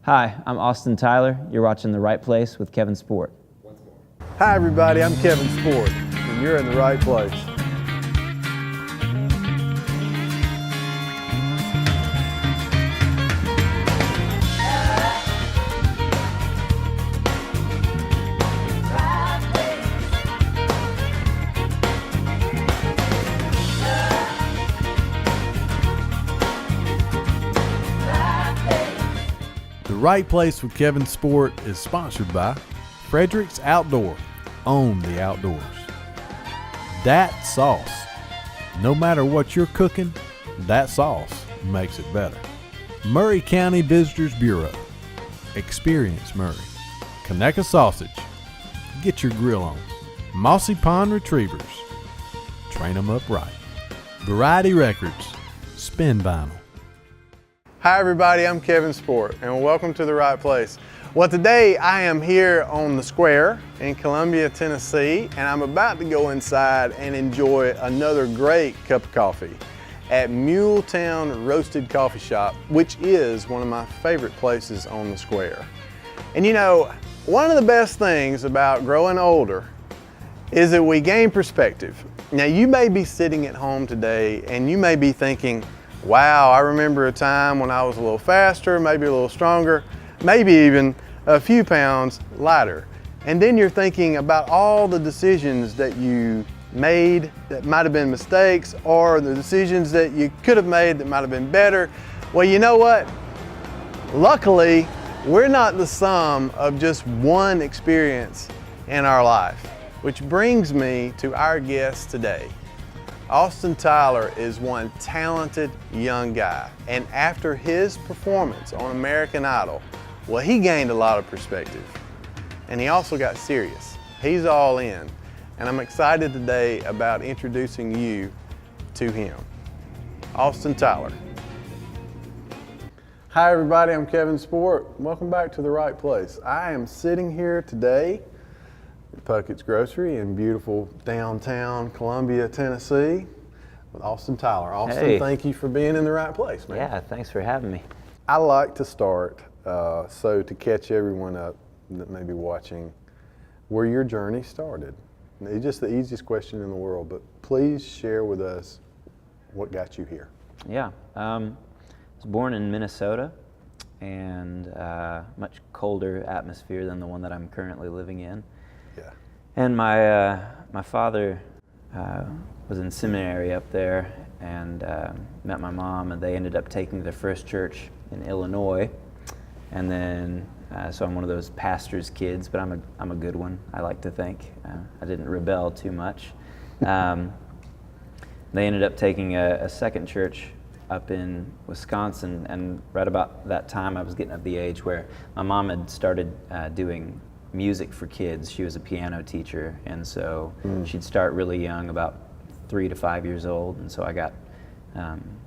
Hi, I'm Austin Tyler. You're watching The Right Place with Kevin Sport. Hi everybody, I'm Kevin Sport, and you're in the right place. The Right Place with Kevin Sport is sponsored by Frederick's Outdoor. Own the outdoors. That sauce. No matter what you're cooking, that sauce makes it better. Murray County Visitors Bureau. Experience Murray. Conecuh Sausage. Get your grill on. Mossy Pond Retrievers. Train them up right. Variety Records. Spin vinyl. Hi everybody, I'm Kevin Sport and welcome to The Right Place. Well, today I am here on the square in Columbia, Tennessee, and I'm about to go inside and enjoy another great cup of coffee at Muletown Roasted Coffee Shop, which is one of my favorite places on the square. And you know, one of the best things about growing older is that we gain perspective. Now, you may be sitting at home today and you may be thinking, wow, I remember a time when I was a little faster, maybe a little stronger, maybe even a few pounds lighter. And then you're thinking about all the decisions that you made that might have been mistakes, or the decisions that you could have made that might have been better. Well, you know what? Luckily, we're not the sum of just one experience in our life, which brings me to our guest today. Austin Tyler is one talented young guy, and after his performance on American Idol, well, he gained a lot of perspective, and he also got serious. He's all in, and I'm excited today about introducing you to him. Austin Tyler. Hi everybody, I'm Kevin Sport. Welcome back to The Right Place. I am sitting here today Puckett's Grocery in beautiful downtown Columbia, Tennessee, with Austin Tyler. Austin, Hey. Thank you for being in the right place, man. Yeah, thanks for having me. I like to start, so to catch everyone up that may be watching, where your journey started. It's just the easiest question in the world, but please share with us what got you here. Yeah, I was born in Minnesota, and much colder atmosphere than the one that I'm currently living in. Yeah. And my father was in seminary up there, and met my mom, and they ended up taking their first church in Illinois. And then, so I'm one of those pastor's kids, but I'm a good one, I like to think. I didn't rebel too much. They ended up taking a second church up in Wisconsin, and right about that time I was getting up the age where my mom had started doing music for kids. She was a piano teacher, and so she'd start really young, about 3 to 5 years old, and so I got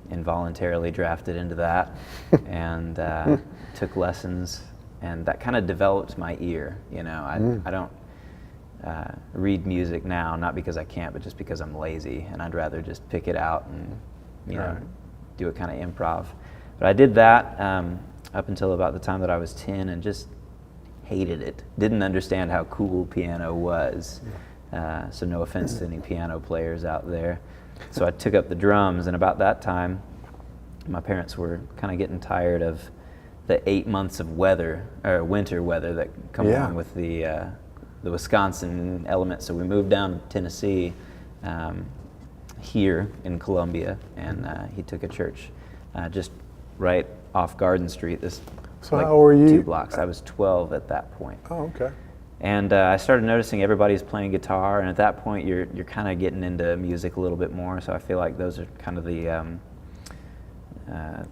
involuntarily drafted into that and took lessons, and that kind of developed my ear. You know, I don't read music now, not because I can't, but just because I'm lazy, and I'd rather just pick it out and, you know, do a kind of improv. But I did that up until about the time that I was 10, and just hated it. Didn't understand how cool piano was. So no offense to any piano players out there. So I took up the drums, and about that time, my parents were kind of getting tired of the 8 months of weather, or winter weather, that come along with the Wisconsin element. So we moved down to Tennessee, here in Columbia, and he took a church just right off Garden Street. So how old were you? 2 blocks. I was 12 at that point. Oh, okay. And I started noticing everybody's playing guitar, and at that point you're kind of getting into music a little bit more. So I feel like those are kind of the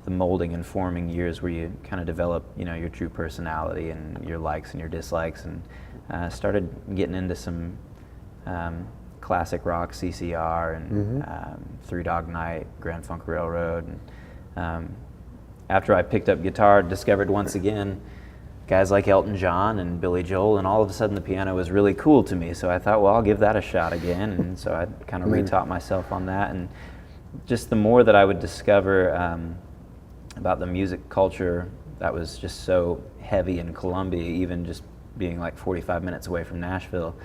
molding and forming years where you kind of develop, you know, your true personality and your likes and your dislikes. And started getting into some classic rock, CCR, and Three Dog Night, Grand Funk Railroad. And after I picked up guitar, discovered once again guys like Elton John and Billy Joel, and all of a sudden the piano was really cool to me. So I thought, well, I'll give that a shot again. And so I kind of retaught myself on that. And just the more that I would discover about the music culture that was just so heavy in Columbia, even just being like 45 minutes away from Nashville,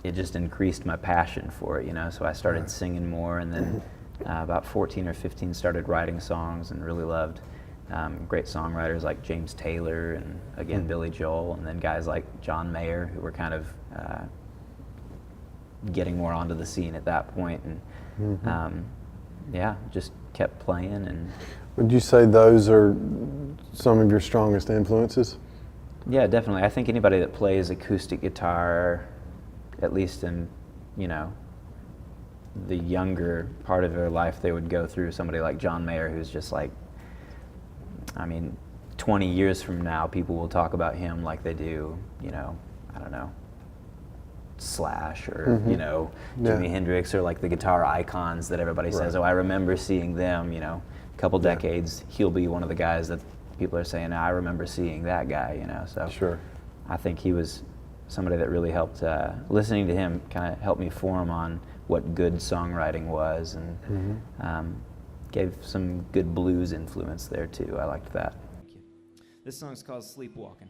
it just increased my passion for it, you know. So I started singing more, and then about 14 or 15 started writing songs, and really loved great songwriters like James Taylor and again Billy Joel, and then guys like John Mayer, who were kind of getting more onto the scene at that point, and yeah, just kept playing. And would you say those are some of your strongest influences? yeah, definitely. I think anybody that plays acoustic guitar, at least in, you know, the younger part of their life, they would go through somebody like John Mayer, who's just like, I mean, 20 years from now, people will talk about him like they do, you know, I don't know, Slash or, you know, Jimi Hendrix, or like the guitar icons that everybody says, oh, I remember seeing them, you know, a couple decades, he'll be one of the guys that people are saying, I remember seeing that guy, you know. So I think he was somebody that really helped, listening to him kind of helped me form on what good songwriting was, and gave some good blues influence there too. I liked that. This song's called Sleepwalking.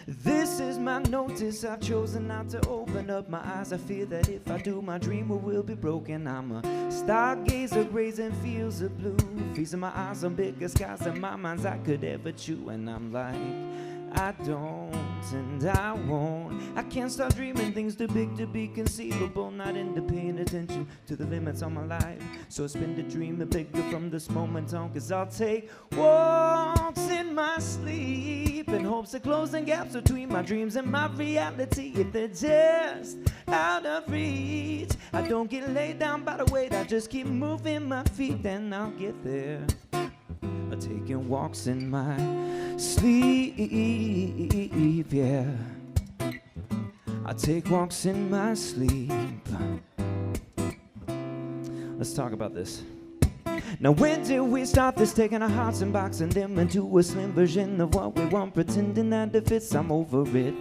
This is my notice, I've chosen not to open up my eyes. I fear that if I do, my dream will be broken. I'm a stargazer grazing fields of blue, feasting my eyes on bigger skies than my mind's I could ever chew. And I'm like, I don't and I won't. I can't stop dreaming things too big to be conceivable, not into paying attention to the limits on my life. So I spend a dream bigger from this moment on, 'cause I'll take walks in my sleep in hopes of closing gaps between my dreams and my reality. If they're just out of reach, I don't get laid down by the weight, I just keep moving my feet, then I'll get there. Taking walks in my sleep, yeah. I take walks in my sleep. Let's talk about this. Now when did we start this, taking our hearts and boxing them into a slim version of what we want, pretending that it fits, I'm over it.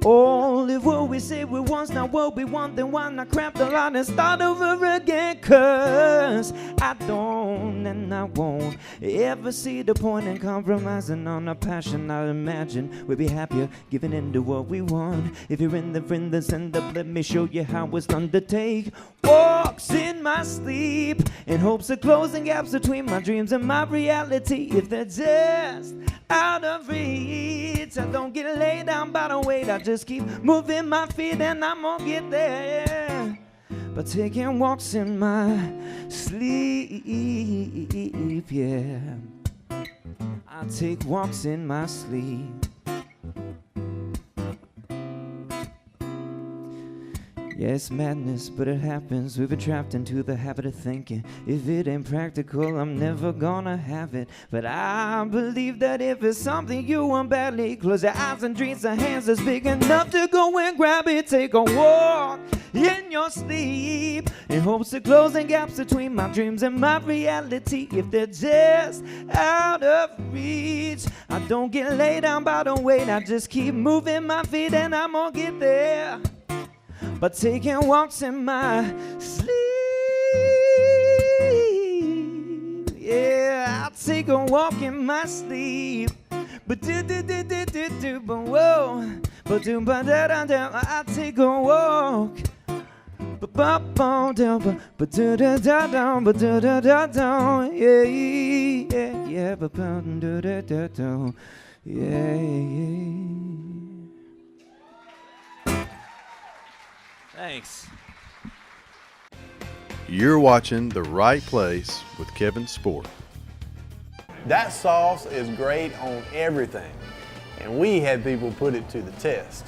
All if what we say we want's not what we want, then why not crap the line and start over again? 'Cause I don't and I won't ever see the point in compromising on our passion. I imagine we'd be happier giving in to what we want. If you're in the friend, then send up, let me show you how it's done. To take walks in my sleep in hopes of closing gaps between my dreams and my reality. If they're just out of reach, I don't get laid down by the weight, I just keep moving my feet and I'm gonna get there. But taking walks in my sleep, yeah. I take walks in my sleep. Yeah, it's madness, but it happens. We've been trapped into the habit of thinking, if it ain't practical, I'm never gonna have it. But I believe that if it's something you want badly, close your eyes and dreams the hands that's big enough to go and grab it. Take a walk in your sleep in hopes of closing gaps between my dreams and my reality. If they're just out of reach, I don't get laid down by the weight, I just keep moving my feet and I'm gonna get there. But taking walks in my sleep, yeah, I'll take a walk in my sleep. But but whoa, but I'll take a walk. But yeah, yeah, yeah. Thanks. You're watching The Right Place with Kevin Sport. That sauce is great on everything, and we had people put it to the test.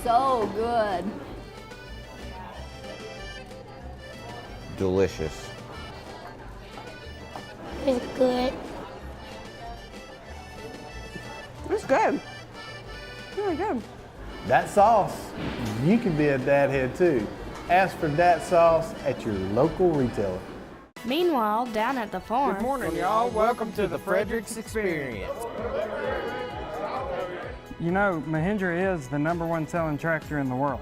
So good. Delicious. It's good. It's good. Really good. That sauce, you can be a dad head too. Ask for that sauce at your local retailer. Meanwhile, down at the farm. Good morning, y'all. Welcome to the Fredericks Experience. You know, Mahindra is the #1 selling tractor in the world.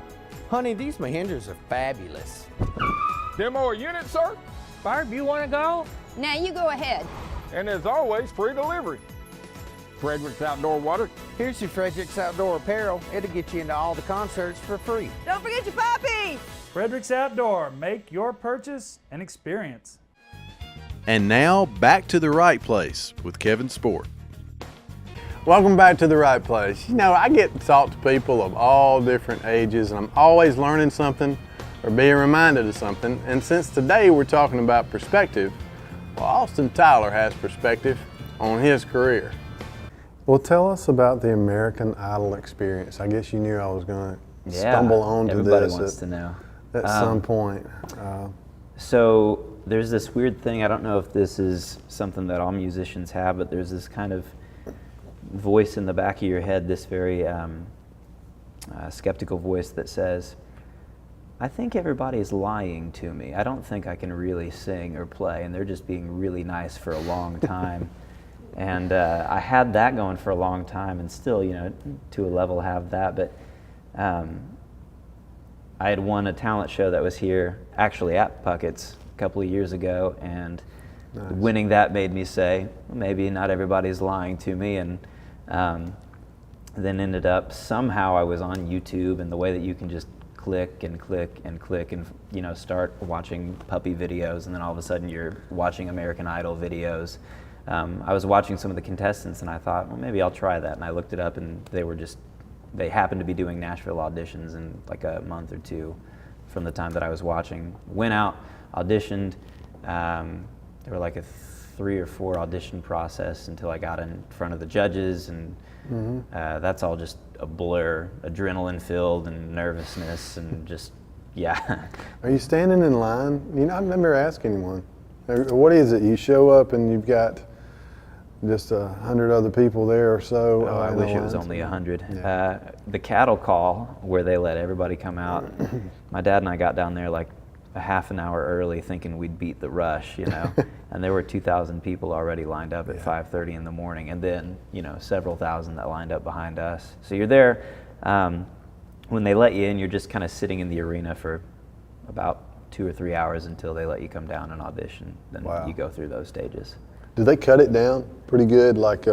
Honey, these Mahindras are fabulous. Demo a unit, sir? Barb, you want to go? Now you go ahead. And as always, free delivery. Fredericks Outdoor Water. Here's your Fredericks Outdoor Apparel. It'll get you into all the concerts for free. Don't forget your puppy. Fredericks Outdoor. Make your purchase an experience. And now back to the right place with Kevin Sport. Welcome back to the right place. You know, I get to talk to people of all different ages, and I'm always learning something or being reminded of something. And since today we're talking about perspective, well, Austin Tyler has perspective on his career. Well, tell us about the American Idol experience. I guess you knew I was going to stumble onto everybody this wants to know. at some point. So there's this weird thing, I don't know if this is something that all musicians have, but there's this kind of voice in the back of your head, this very skeptical voice that says, I think everybody's lying to me. I don't think I can really sing or play, and they're just being really nice for a long time. And I had that going for a long time, and still, you know, to a level have that, but I had won a talent show that was here, actually at Puckett's a couple of years ago, and winning that made me say, well, maybe not everybody's lying to me, and then ended up, somehow I was on YouTube, and the way that you can just click and click and click and, you know, start watching puppy videos, and then all of a sudden you're watching American Idol videos. I was watching some of the contestants, and I thought, well, maybe I'll try that, and I looked it up, and they happened to be doing Nashville auditions in like a month or two from the time that I was watching. Went out, auditioned. There were like a 3 or 4 audition process until I got in front of the judges, and that's all just a blur, adrenaline filled and nervousness and just, yeah. Are you standing in line? You know, I've never asked anyone. What is it? You show up and you've got just 100 other people there or so. Oh, I wish it was only 100. Yeah. The cattle call, where they let everybody come out, my dad and I got down there like a half an hour early thinking we'd beat the rush, you know, and there were 2,000 people already lined up at 5:30 in the morning, and then, you know, several thousand that lined up behind us. So you're there, when they let you in, you're just kind of sitting in the arena for about 2 or 3 hours until they let you come down and audition. Then you go through those stages. Did they cut it down pretty good, like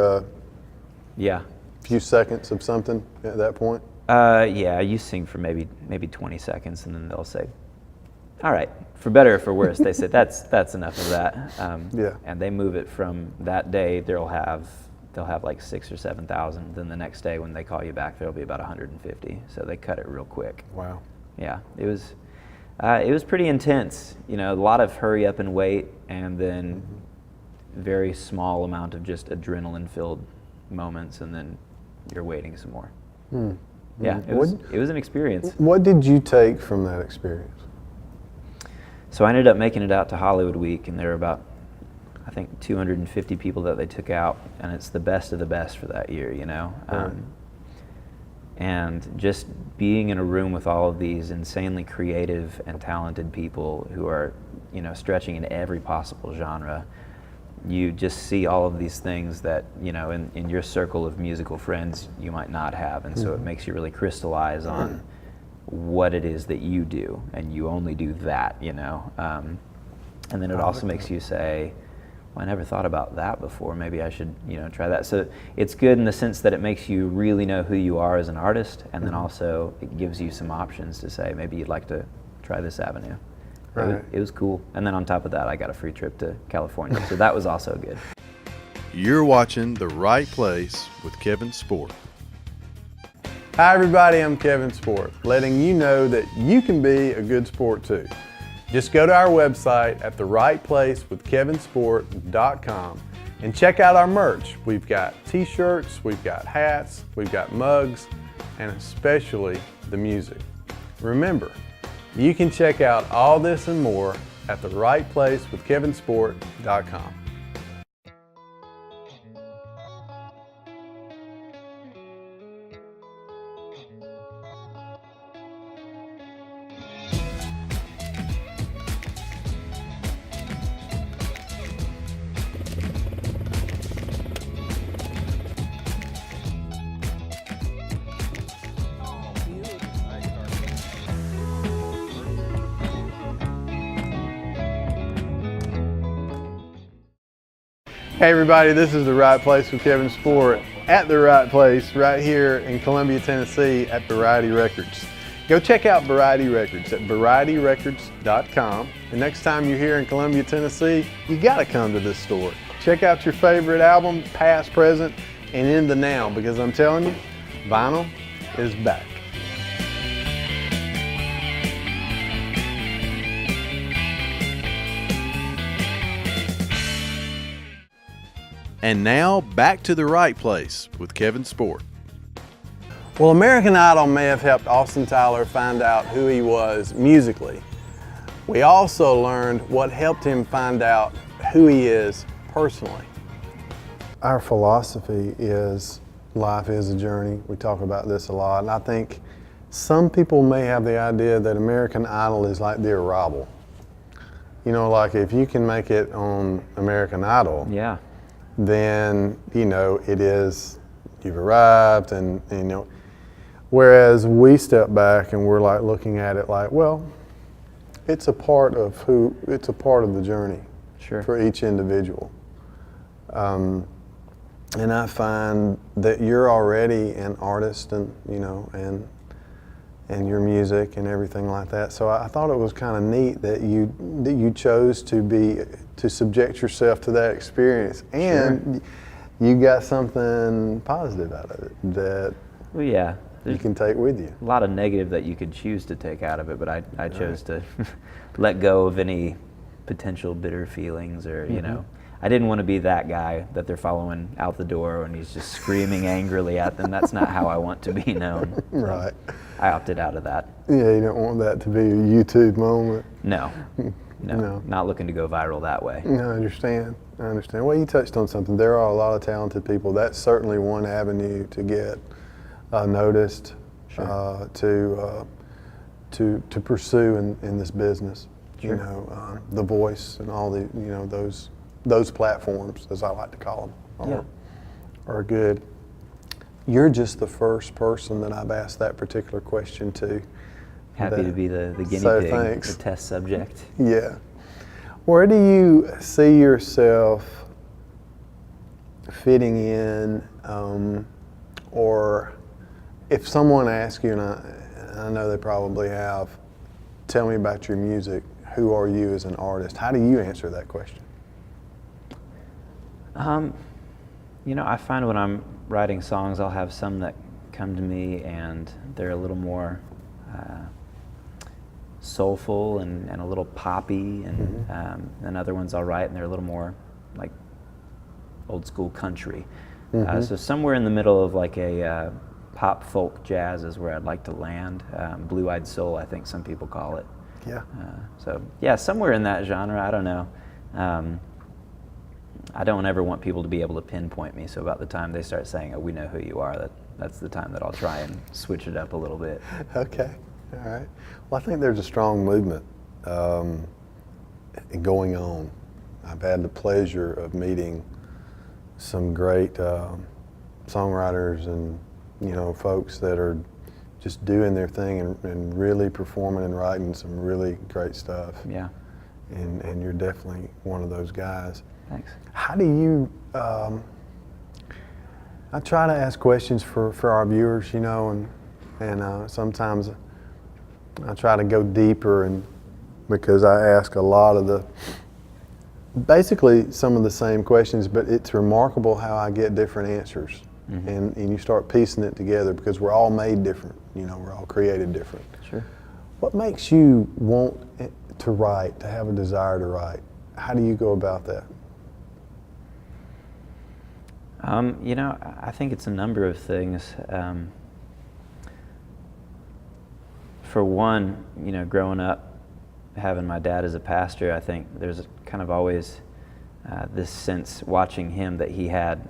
yeah, few seconds of something at that point? Yeah, you sing for maybe 20 seconds, and then they'll say, all right, for better or for worse, they said that's enough of that. And they move it from that day. They'll have like 6,000 or 7,000. Then the next day when they call you back, there'll be about 150. So they cut it real quick. Wow. Yeah, it was pretty intense. You know, a lot of hurry up and wait, and then very small amount of just adrenaline-filled moments, and then you're waiting some more. Yeah, it was an experience. What did you take from that experience? So I ended up making it out to Hollywood Week, and there were about, I think, 250 people that they took out, and it's the best of the best for that year, you know? And just being in a room with all of these insanely creative and talented people who are, you know, stretching in every possible genre, you just see all of these things that, you know, in your circle of musical friends you might not have, and so it makes you really crystallize on what it is that you do, and you only do that, you know. And then it also makes you say, well, I never thought about that before, maybe I should, you know, try that. So it's good in the sense that it makes you really know who you are as an artist, and then also it gives you some options to say, maybe you'd like to try this avenue. Right. It was cool. And then on top of that, I got a free trip to California, so that was also good. You're watching The Right Place with Kevin Sport. Hi everybody, I'm Kevin Sport, letting you know that you can be a good sport too. Just go to our website at therightplacewithkevinsport.com and check out our merch. We've got t-shirts, we've got hats, we've got mugs, and especially the music. Remember, you can check out all this and more at therightplacewithkevinsport.com. Hey everybody, this is The Right Place with Kevin Sport at The Right Place right here in Columbia, Tennessee at Variety Records. Go check out Variety Records at varietyrecords.com. And next time you're here in Columbia, Tennessee, you gotta come to this store. Check out your favorite album, past, present, and in the now, because I'm telling you, vinyl is back. And now back to The Right Place with Kevin Sport. Well, American Idol may have helped Austin Tyler find out who he was musically. We also learned what helped him find out who he is personally. Our philosophy is life is a journey. We talk about this a lot, and I think some people may have the idea that American Idol is like The Arrival. You know, like if you can make it on American Idol, Yeah. then, you know, it is, you've arrived, and you know, whereas we step back and we're like looking at it like, well, it's a part of the journey Sure. for each individual. And I find that you're already an artist, and you know, and your music and everything like that. So I thought it was kind of neat that you chose to subject yourself to that experience, and you got something positive out of it that Well, yeah. you There's can take with you. a lot of negative that you could choose to take out of it, but I chose to let go of any potential bitter feelings, or you know, I didn't want to be that guy that they're following out the door and he's just screaming angrily at them. That's not how I want to be known. So Right. I opted out of that. Yeah, you don't want that to be a YouTube moment. No, No. not looking to go viral that way. No, I understand. Well, you touched on something. There are a lot of talented people. That's certainly one avenue to get noticed, Sure. to pursue in this business. Sure. You know, The Voice and all the, you know, those platforms, as I like to call them, are good. You're just the first person that I've asked that particular question to. Happy to be the guinea So pig, thanks. the test subject. Yeah. Where do you see yourself fitting in, or if someone asks you, and I know they probably have, tell me about your music, who are you as an artist? How do you answer that question? You know, I find when I'm writing songs, I'll have some that come to me and they're a little more soulful and a little poppy, and other ones I'll write and they're a little more like old school country. So somewhere in the middle of like a pop folk jazz is where I'd like to land. Blue-eyed soul, I think some people call it. Yeah. So yeah, somewhere in that genre. I don't know. I don't ever want people to be able to pinpoint me. So about the time they start saying, "Oh, we know who you are," that's the time that I'll try and switch it up a little bit. Okay. All right. Well, I think there's a strong movement going on. I've had the pleasure of meeting some great songwriters and, you know, folks that are just doing their thing and really performing and writing some really great stuff. Yeah. And you're definitely one of those guys. Thanks. How do you, I try to ask questions for our viewers, you know, and sometimes I try to go deeper, and because I ask a lot of basically some of the same questions, but it's remarkable how I get different answers. And you start piecing it together, because we're all made different, you know, we're all created different. Sure. What makes you want to write, to have a desire to write? How do you go about that? You know, I think it's a number of things. For one, you know, growing up, having my dad as a pastor, I think there's kind of always this sense watching him that he had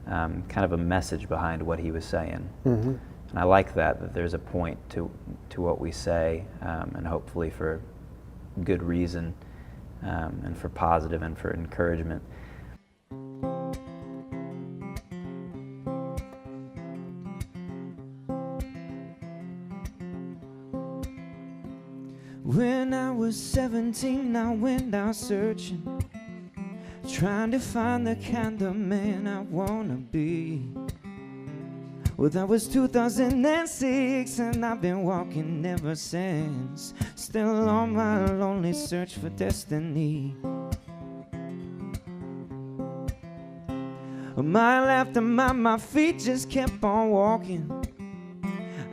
kind of a message behind what he was saying. And I like that there's a point to what we say, and hopefully for good reason, and for positive and for encouragement. When I was 17, I went out searching, trying to find the kind of man I wanna be. Well, that was 2006, and I've been walking ever since, still on my lonely search for destiny. A mile after mile, my feet just kept on walking.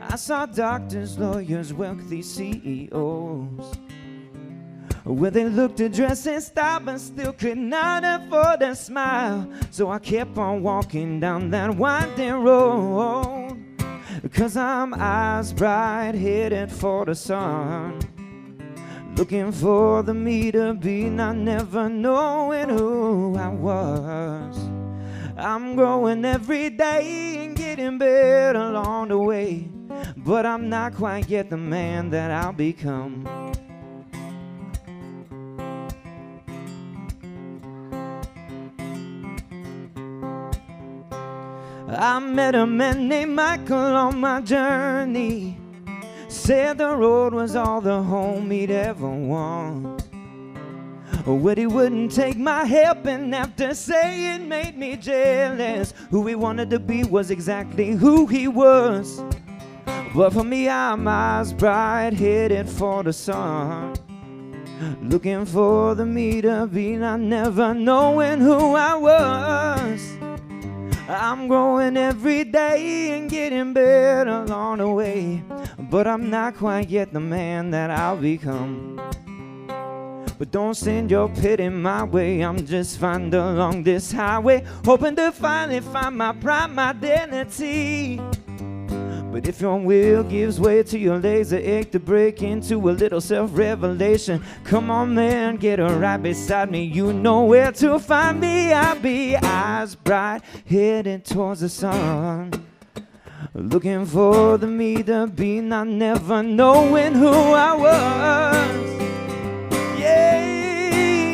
I saw doctors, lawyers, wealthy CEOs, where they looked to dress and style, but still could not afford a smile. So I kept on walking down that winding road, 'cause I'm eyes bright, headed for the sun, looking for the me to be, not never knowing who I was. I'm growing every day and getting better along the way, but I'm not quite yet the man that I'll become. I met a man named Michael on my journey. Said the road was all the home he'd ever want. But he wouldn't take my help, and after saying it made me jealous. Who he wanted to be was exactly who he was. But for me, I'm eyes bright, headed for the sun, looking for the me to be, not never knowing who I was. I'm growing every day and getting better along the way, but I'm not quite yet the man that I'll become. But don't send your pity my way, I'm just fine along this highway, hoping to finally find my prime identity. But if your will gives way to your laser ache to break into a little self-revelation, come on man, get right beside me, you know where to find me. I'll be eyes bright, headed towards the sun, looking for the me to be, not never knowing who I was.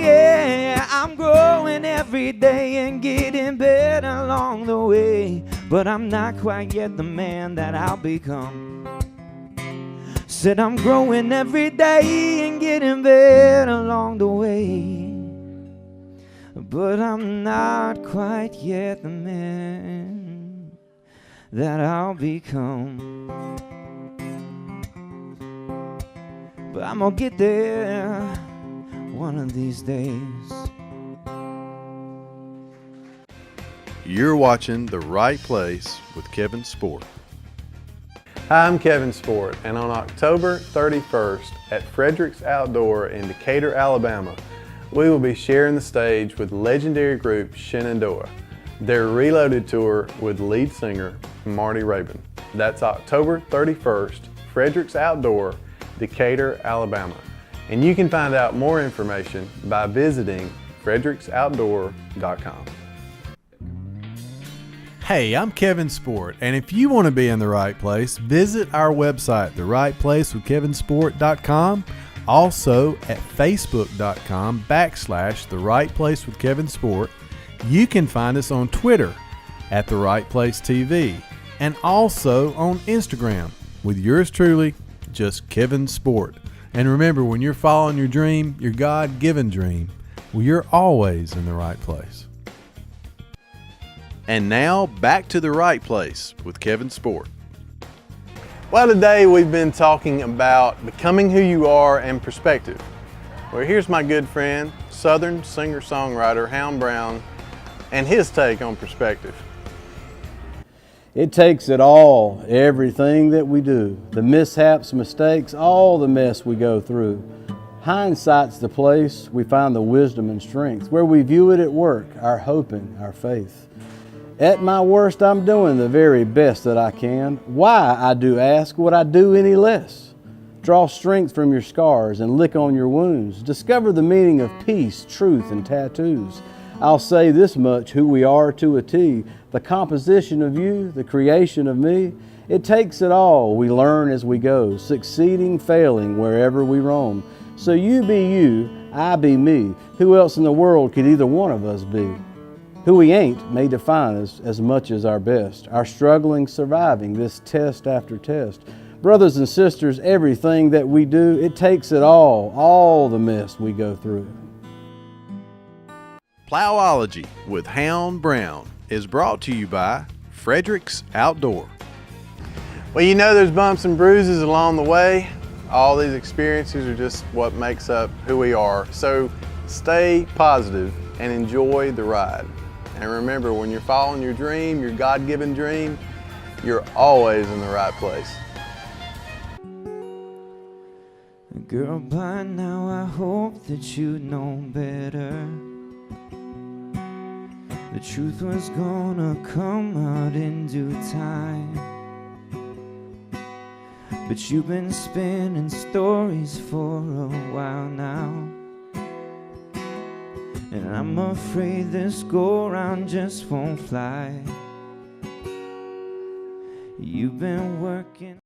Yeah, I'm growing every day and getting better along the way, but I'm not quite yet the man that I'll become. Said I'm growing every day and getting better along the way, but I'm not quite yet the man that I'll become. But I'm gonna get there one of these days. You're watching The Right Place with Kevin Sport. Hi, I'm Kevin Sport, and on October 31st at Fredericks Outdoor in Decatur, Alabama, we will be sharing the stage with legendary group Shenandoah, their Reloaded tour with lead singer Marty Raybon. That's October 31st, Fredericks Outdoor, Decatur, Alabama. And you can find out more information by visiting fredericksoutdoor.com. Hey, I'm Kevin Sport, and if you want to be in the right place, visit our website, therightplacewithkevinsport.com, also at facebook.com/therightplacewithkevinsport. You can find us on Twitter at The Right Place TV, and also on Instagram with yours truly, just Kevin Sport. And remember, when you're following your dream, your God-given dream, well, you're always in the right place. And now, back to The Right Place with Kevin Sport. Well, today we've been talking about becoming who you are and perspective. Well, here's my good friend, Southern singer-songwriter Hound Brown, and his take on perspective. It takes it all, everything that we do, the mishaps, mistakes, all the mess we go through. Hindsight's the place we find the wisdom and strength, where we view it at work, our hoping, our faith. At my worst, I'm doing the very best that I can. Why, I do ask, would I do any less? Draw strength from your scars and lick on your wounds. Discover the meaning of peace, truth, and tattoos. I'll say this much, who we are to a T. The composition of you, the creation of me, it takes it all. We learn as we go, succeeding, failing, wherever we roam. So you be you, I be me. Who else in the world could either one of us be? Who we ain't may define us as much as our best. Our struggling, surviving this test after test. Brothers and sisters, everything that we do, it takes it all the mess we go through. Plowology with Hound Brown is brought to you by Fredericks Outdoor. Well, you know there's bumps and bruises along the way. All these experiences are just what makes up who we are. So stay positive and enjoy the ride. And remember, when you're following your dream, your God-given dream, you're always in the right place. Girl, by now I hope that you know better. The truth was gonna come out in due time, but you've been spinning stories for a while now, and I'm afraid this go-round just won't fly. You've been working